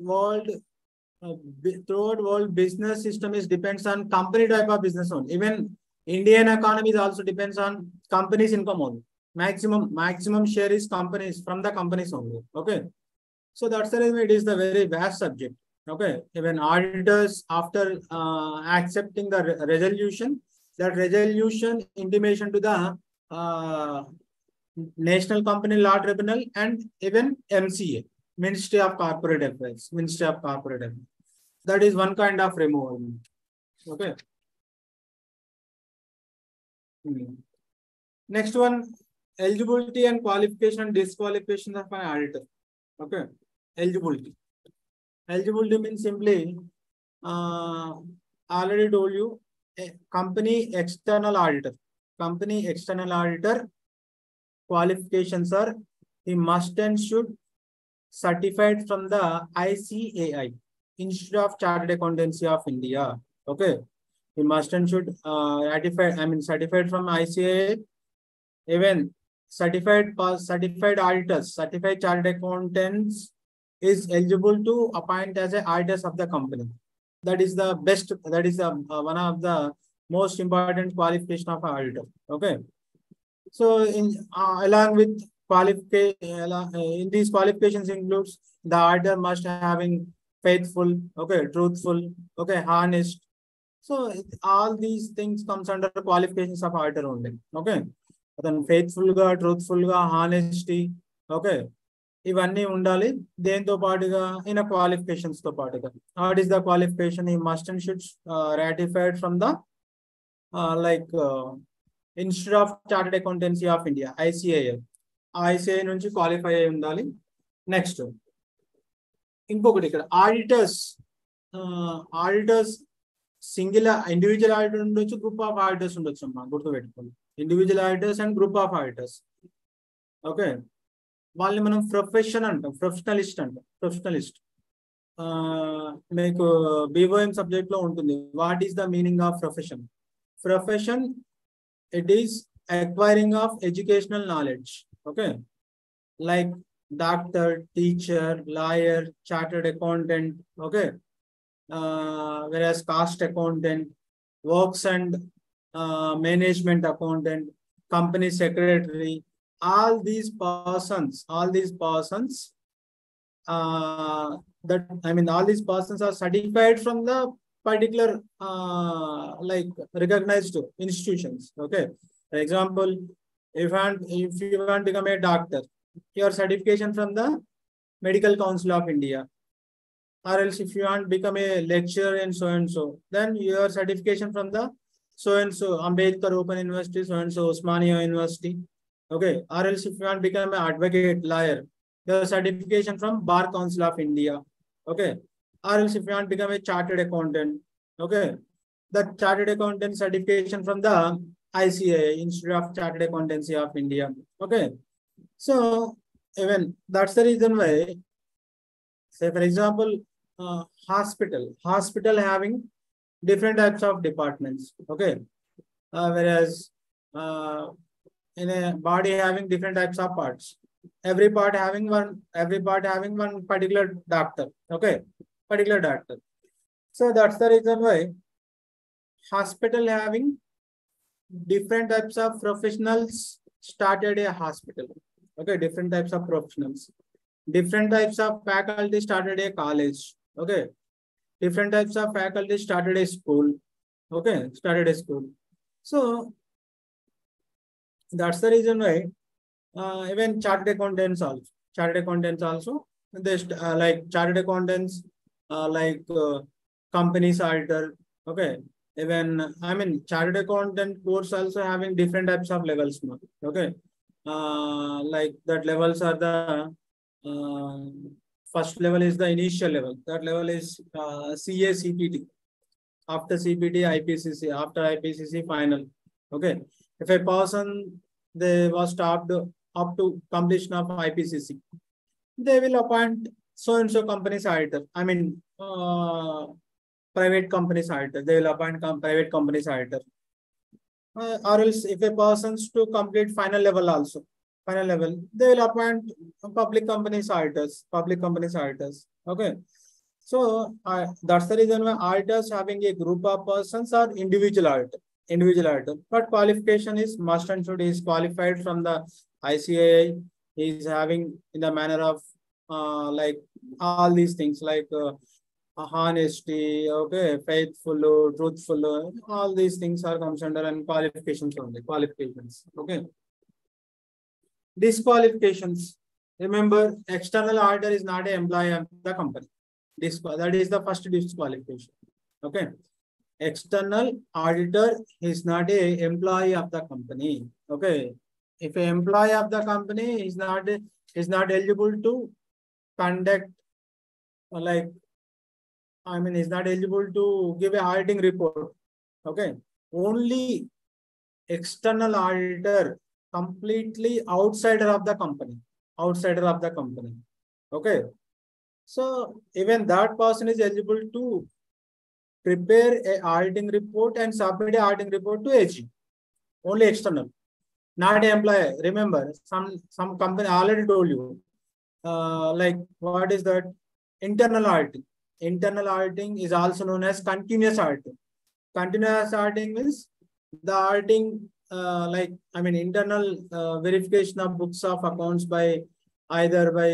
world business system is depends on company type of business only. Even Indian economy is also depends on companies income only. Maximum share is companies, from the companies only. Okay, so that's the reason it is the very vast subject. Okay, even auditors, after accepting the resolution, that resolution intimation to the National Company Law Tribunal and even MCA, Ministry of Corporate Affairs. That is one kind of removal. Okay. Next one, eligibility and qualification and disqualification of an auditor. Okay, eligibility means simply, already told you, company external auditor qualifications are, he must and should certified from the ICAI, Institute of Chartered Accountancy of India. Okay, he must and should certified from ICAI. Even certified auditors, certified chartered accountants is eligible to appoint as a auditors of the company. That is the best. That is the one of the most important qualification of auditor. Okay. So along with in these qualifications includes the auditor must having faithful, okay, truthful, okay, honest. So all these things comes under the qualifications of auditor only. Okay. Then faithful ga, truthful ga, honesty. Okay. ఇవన్నీ ఉండాలి దేంతో పాటుగా in qualifications తో పాటుగా. What is the qualification? He must and should ratified from the institute of chartered accountancy of India, ICAI. ICAI నుంచి qualify అయి ఉండాలి. Next ఇంకొకటి ఇక్కడ ఆడిటర్స్ సింగిల్ ఇండివిజువల్ ఆడిటర్ ఉండొచ్చు, గ్రూప్ ఆఫ్ ఆడిటర్స్ ఉండొచ్చు అమ్మా, గుర్తుపెట్టుకోండి. Individual auditors and group of auditors. Okay. వాళ్ళని మనం ప్రొఫెషన్ అంటాం, ప్రొఫెషనలిస్ట్ అంటాం. ప్రొఫెషనలిస్ట్ మీకు BOM సబ్జెక్ట్ లో ఉంటుంది. What is the meaning of profession? Profession, it is acquiring of educational knowledge. Okay, like doctor, teacher, lawyer, chartered accountant. Okay, whereas cost accountant, works and management accountant, company secretary, all these persons all these persons are certified from the particular recognized institutions. Okay, for example, if you want to become a doctor, your certification from the Medical Council of India, or else if you want to become a lecturer in so and so, then your certification from the so and so Ambedkar Open University, so and so Osmania University. Okay, or else if you want to become an advocate, lawyer, your certification from Bar Council of India. Okay, or else if you want to become a chartered accountant, okay, the chartered accountant certification from the ICAI, Institute of Chartered Accountancy of India. Okay, so even that's the reason why, say for example, hospital having different types of departments. Okay, whereas in a body having different types of parts, every part having one particular doctor. Okay, particular doctor. So that's the reason why hospital having different types of professionals started a hospital. Okay, different types of professionals. Different types of faculty started a college. Okay, different types of faculty started a school. Okay, started a school. So that's the reason why even chartered accountants also they like chartered accountants, companies auditor. Okay, even chartered accountant course also having different types of levels now. Okay, like that levels are the first level is the initial level. That level is CA CPT. After CPT IPCC, after IPCC final. Okay, if a person they was stopped up to completion of IPCC, they will appoint so and so company's auditor. Private company's auditor. They will appoint private company's auditor. Or else if a person's to complete final level, they will appoint public company's auditors. Okay, so that's the reason why auditors having a group of persons are individual auditor. But qualification is must and should is qualified from the ICAI. He is having in the manner of like all these things like honesty, okay, faithful, truthful, all these things are comes under and qualifications only. Qualifications. Okay, disqualifications. Remember, external auditor is not an employee of the company. That is the first disqualification. Okay, external auditor is not a employee of the company. Okay, if an employee of the company is not eligible to conduct is not eligible to give a auditing report. Okay, only external auditor, completely outsider of the company. Okay, so even that person is eligible to prepare a auditing report and submit a auditing report to AG. Only external, not employee. Remember, some company already told you, like what is that? Internal auditing. Internal auditing is also known as continuous auditing. Continuous auditing means the auditing, internal verification of books of accounts by either by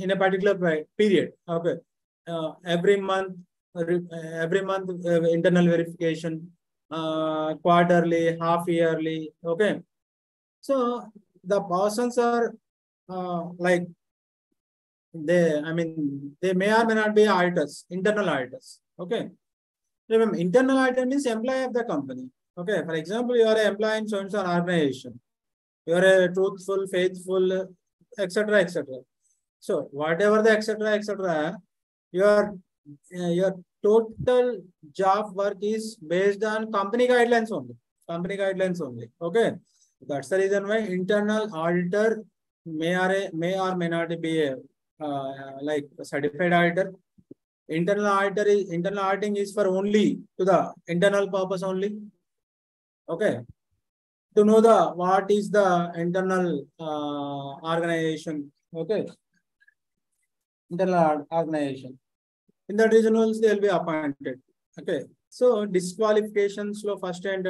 in a particular period. Okay, every month internal verification, quarterly, half yearly. Okay, so the persons are like they may or may not be auditors, internal auditors. Okay, remember, internal auditor means employee of the company. Okay, for example, you are an employee in so-and-so organization. You are a truthful, faithful, etc., etc. So whatever the etc., your total job work is based on company guidelines only. Company guidelines only. Okay, that's the reason why internal auditor may or may not be a like a certified auditor. Internal auditing is for only to the internal purpose only. Okay, to know the what is the internal organization. Okay, internal organization. In that reason also they will be appointed. Okay, so disqualifications lo first and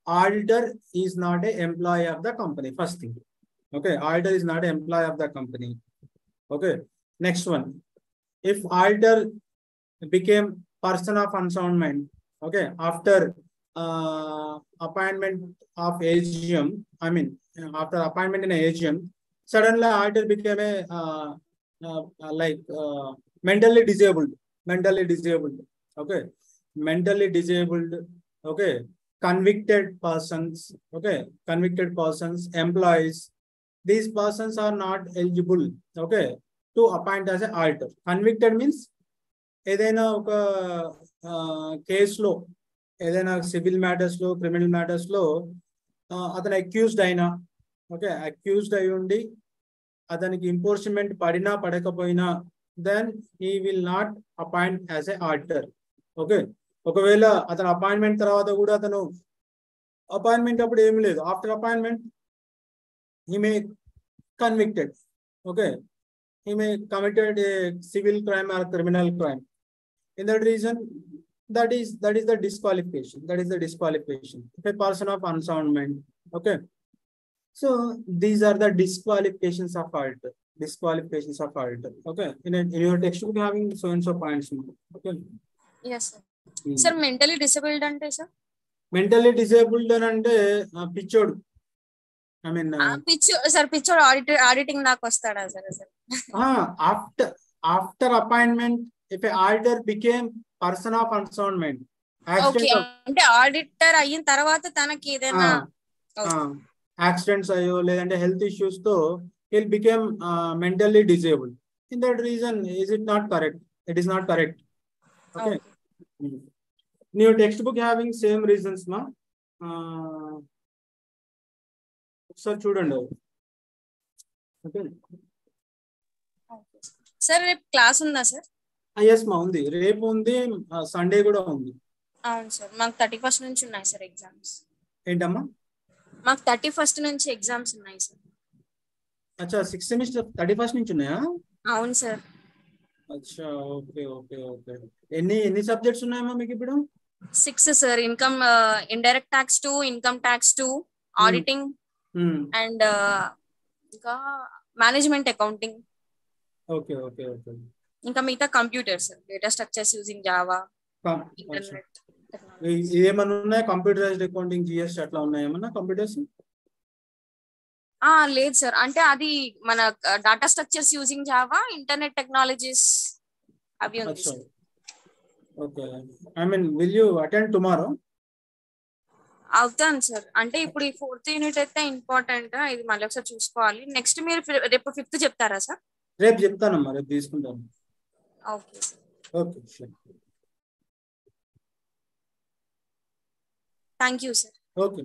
auditor is not an employee of the company. First thing. Okay, auditor is not an employee of the company. Okay, next one. If auditor became person of unsound mind, okay, after appointment of AGM, after appointment in AGM, suddenly auditor became a mentally disabled, okay, mentally disabled, okay, convicted persons, employees, these persons are not eligible, okay, to appoint as an auditor. Convicted means ఏదైనా ఒక కేసులో, ఏదైనా civil matters లో, criminal matters లో అతను accused అయినా, okay, accused అయి ఉండి అతనికి ఇంపోర్స్మెంట్ పడినా పడకపోయినా, then he will not appoint as a auditor. Okay, ఒకవేళ అతను అపాయింట్మెంట్ తర్వాత కూడా అతను అపాయింట్మెంట్ అప్పుడు ఏమి లేదు, after appointment he may convicted, okay, he may committed a civil crime or criminal crime. In that reason, that is the disqualification. That is the disqualification. If a person of unsound mind, okay. So these are the disqualifications of auditor. Disqualifications of auditor. Okay. In your textbook having so and so points. Okay. Yes, sir. Sir, mentally disabled ante sir. Mentally disabled ante pichod. పిచ్చోడు auditing నాకు వస్తాడా sir? After appointment, if a auditor became person of unsound mind, okay, అంటే auditor అయిన తర్వాత తనకి ఏదైనా accidents అయ్యో లేదంటే హెల్త్ ఇష్యూస్ తో he'll become mentally disabled. In that reason, is it not correct? It is not correct. Okay. New textbook having same reasons, ma. Sir చూడండి. Okay sir, రేపు క్లాస్ ఉందా సార్? ఎస్ మా ఉంది, రేపు ఉంది, సండే కూడా ఉంది. అవును సార్, మాకు 31st నుంచి ఉన్నాయి సార్ ఎగ్జామ్స్. ఏంటమ్మా? మాకు 31st నుంచి ఎగ్జామ్స్ ఉన్నాయి సార్. అచ్చా, 6th సెమిస్టర్ 31st నుంచి ఉన్నాయా? అవును సార్. అచ్చా, ఓకే ఓకే ఓకే. ఎన్ని సబ్జెక్ట్స్ ఉన్నాయమ్మా మీకు ఇప్పుడు? 6 sir. Income, indirect tax 2, income tax 2, auditing and ఇంకా management accounting. Okay okay okay. ఇంకా మిగతా computers, data structures using Java, internet. ఏమన్నా ఉన్నాయా? కంప్యూటరైజ్డ్ అకౌంటింగ్, జిఎస్ అట్లా ఉన్నాయేమన్నా కంప్యూటర్స్? లేదు సార్, అంటే అది మన data structures using Java, internet technologies అవి ఉంది sir. Okay, will you attend tomorrow? అవుతాను సార్. అంటే ఇప్పుడు ఈ 4th యూనిట్ అయితే ఇంపార్టెంట్, ఇది మళ్ళీ ఒకసారి చూసుకోవాలి. నెక్స్ట్ మీరు రేపు 5th చెప్తారా సార్? రేపు చెప్తానమ్మా, రేపు తీసుకుంటాను. Okay sir. Okay, sure. Thank you sir. Okay.